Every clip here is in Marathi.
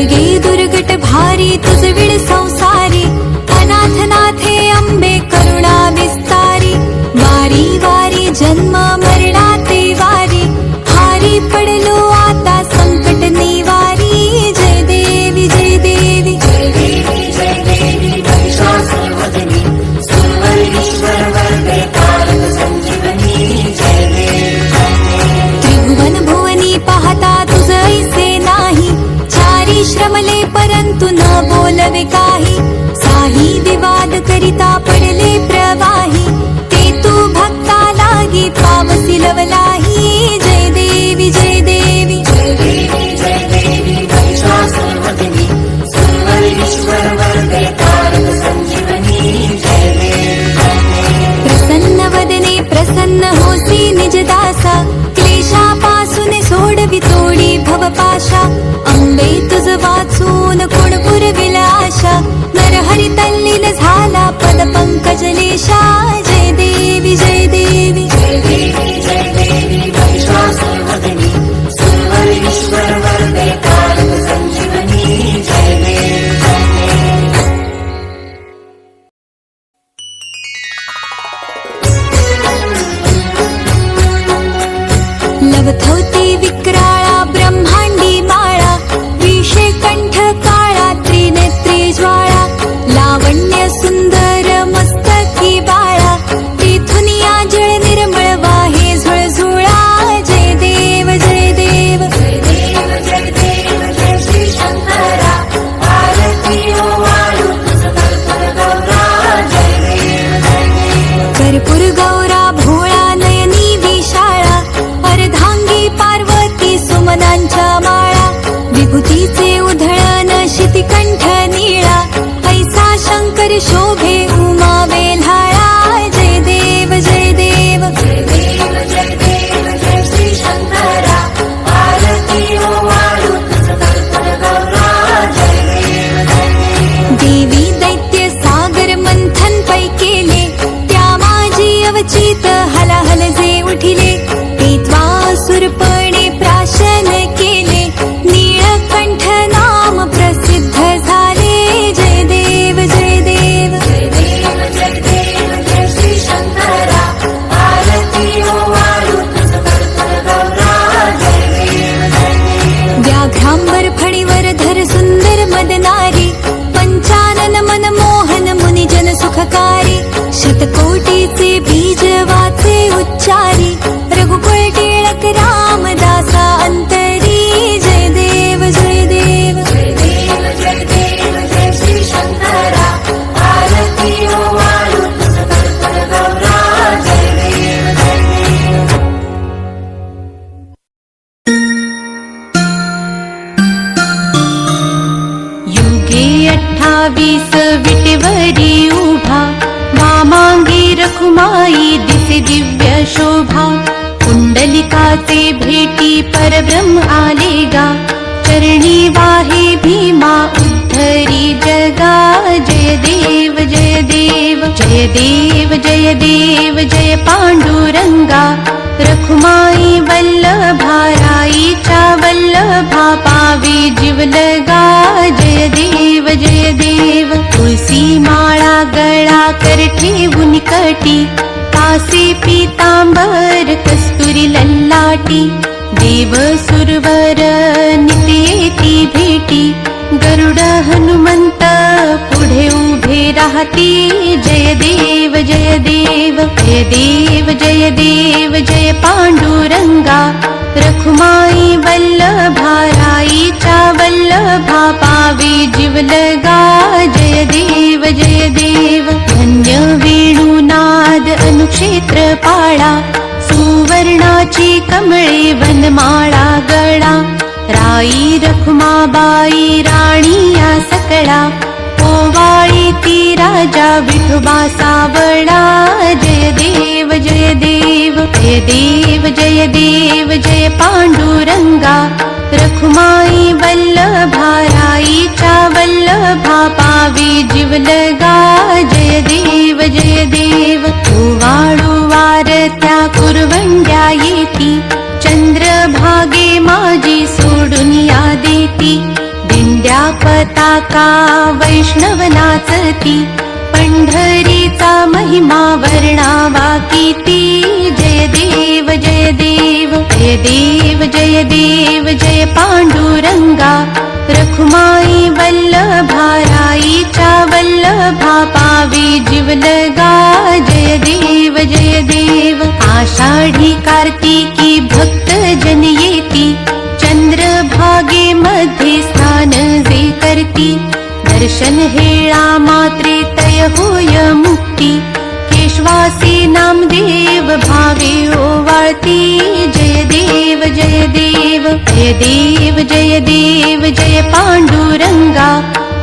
दुर्गे दुर्गट भारी तुझ विण संसारी, अनाथ नाथे अंबे करुणा विस्तारी, वारी वारी जन्म मरणाते वारी, हारी पडलो आता संकट निवारी, जय देवी जय देवी जय देवी जय देवी महिषासुरवदनी, सुरवरीश्वर वरदे तारक संजीवनी, जय देवी त्रिभुवन भुवनी पाहता तुझ ऐसे नाही, चारी श्रमले परंतु न बोलवे काही, साही विवाद करिता पडले प्रवाही, ते तू भक्ता लागी पावसी लवलाही, जय देवी जय देवी जय देवी जय देवी महिषासुरवदनी, सुरवरीश्वर वरदे तारक संजीवनी, जय देवी प्रसन्न वदने प्रसन्न होसी निज दासा, क्लेशापासून सोडवी तोडी भवपाशा, अंबे तुझ वाचून कोण पुरविल आशा, नरहरी तल्लीन झाला पद पंकजलेशा, जय देवी जय देवी जय देवी जय देवी महिषासुरवदनी, सुरवरीश्वर वरदे तारक संजीवनी, जय देवी लवथवती विक्राळा ब्रह्मांडी माळा, विषे कंठ काळा त्रिनेत्री ज्वाळा, लावण्य सुंदर मस्तकी बाळा, तेथुनिया जळ निर्मळ वाहे झुळझुळा, जय देव जय देव जय देव जय देव जय श्री शंकरा, आरती ओवाळू तुझ कर्पूर गौरा, जय देव जय देव कर्पूर गौरा भोळा नयनी विशाळा, अर्धांगी पार्वती सुमनांच्या माळा, विभूतीचे उधळण शितिकंठ नीळा, ऐसा शंकर शोभे उमा वेल्हाळा, जय देव जय देव जय देव जय देव जय श्री शंकरा, आरती ओवाळू तुझ कर्पूर गौरा, जय देव जय देव देवी दैत्य सागर मंथन पै केले, त्या माझी अवचित हलाहल जे उठिले, ते त्वासुरपणे प्राशन केले, नीळकंठ नाम प्रसिद्ध झाले, जय देव जय देव जय देव जय देव जय श्री शंकरा, आरती ओवाळू तुझ कर्पूर गौरा, जय देव जय देव व्याघ्रांबर फणीवर धर सुंदर मदनारी, पंचानन मनमोहन मुनिजन सुखकारी, शतकोटीचे बीज वाचे उच्चारी, रघुकुळ टिळक रामदासा अंतरी, जय देव जय देव जय देव जय देव जय श्री शंकरा, आरती ओवाळू तुझ कर्पूर गौरा, जय देव जय देव युगे 28 विटेवरी उभा, वामांगी रखुमाई दिसे दिव्य शोभा, कुंडलिकाचे भेटी परब्रह्म आले गा, चरणी वाहे भीमा उद्धरी जगा, जय देव जय देव जय देव जय देव जय पांडुरंगा, रखुमाई वल्लभा राईच्या वल्लभा, पावी जीवलगा, जय देव जय देव तुळसी माळा गळा कर ठेवून कटी, तासे पीतांबर कस्तुरी लल्लाटी, देव सुरवर नित्येती भेटी, गरुड हनुमंत पुढे उभे राहती, जय देव जय देव जय देव जय देव जय पांडुरंगा, रखुमाई वल्लभा राईच्या वल्लभा, पावी जीवलगा, जय देव जय देव धन्य वेणुनाद अनुक्षेत्र पाळा, सुवर्णाची कमळे वनमाळा गळा, राई रखुमाबाई राणी या सकळा, ओवाळी ती राजा विठोबा सावळा, जय देव जय देव जय देव जय देव जय पांडुरंगा, रखुमाई वल्लभा राईच्या वल्लभा, पावी जीवलगा, जय देव जय देव ओवाळू वारत्या कुरवंड्या येती, चंद्रभागे माझी सोडून या देती, दिंड्या कथा का वैष्णव नाचती, पंढरीचा महिमा वर्णावा कीती. जय देव जय देव जय देव जय देव जय पांडुरंगा, रखुमाई वल्लभा राईच्या वल्लभा पावी जीवलगा. जय देव जय देव. आषाढी कार्तिकी भक्त जन येती, चंद्रभागे मध्ये स्नान जे करती. दर्शन हेळा मात्रे तय होय मुक्ती, केशवासी नामदेव भावे ओवाळती. जय देव जय देव जय देव जय देव जय पांडुरंगा,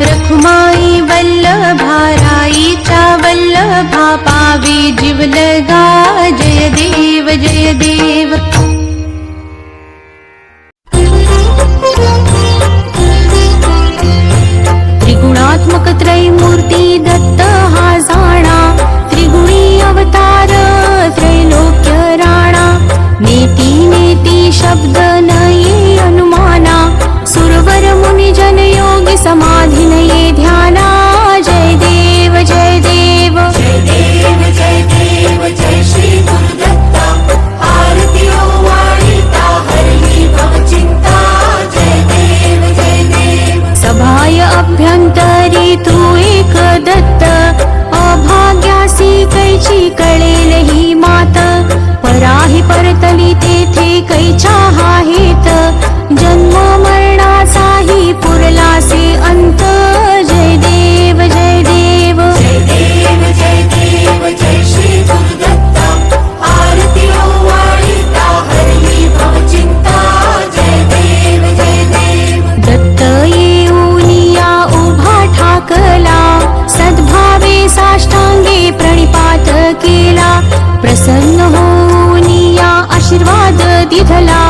रखुमाई वल्लभा राईच्या वल्लभा पावी जीवलगा. जय देव जय देव. त्रिगुणात्मक त्रैमूर्ती दत्त हा जाणा, त्रिगुणी अवतार त्रैलोक्य राणा. नेती नेती शब्द नये अनुमाना, सुरवर मुनी जन योगी समाधी नये ध्याना. जय देव जय देव जय देव जय देव जय श्री गुरुदत्ता, आरती ओवाळिता हरली भवचिंता. जय देव जय देव. सभाय अभ्यंतरी तू एक दत्त, अभाग्यासी कैची कळेल ही मात. पराही परतली तेथे कैच्या हा हेत, जन्म मरणाचाही पुरलासे अंत. जय देव जय देव जय देव जय देव जय श्री गुरुदत्ता, आरती ओवाळिता हरली भवचिंता. जय देव जय देव. दत्त येऊनिया उभा ठाकला, सद्भावे साष्टांगे प्रणिपात केला. प्रसन्न होऊनिया आशीर्वाद दिधला,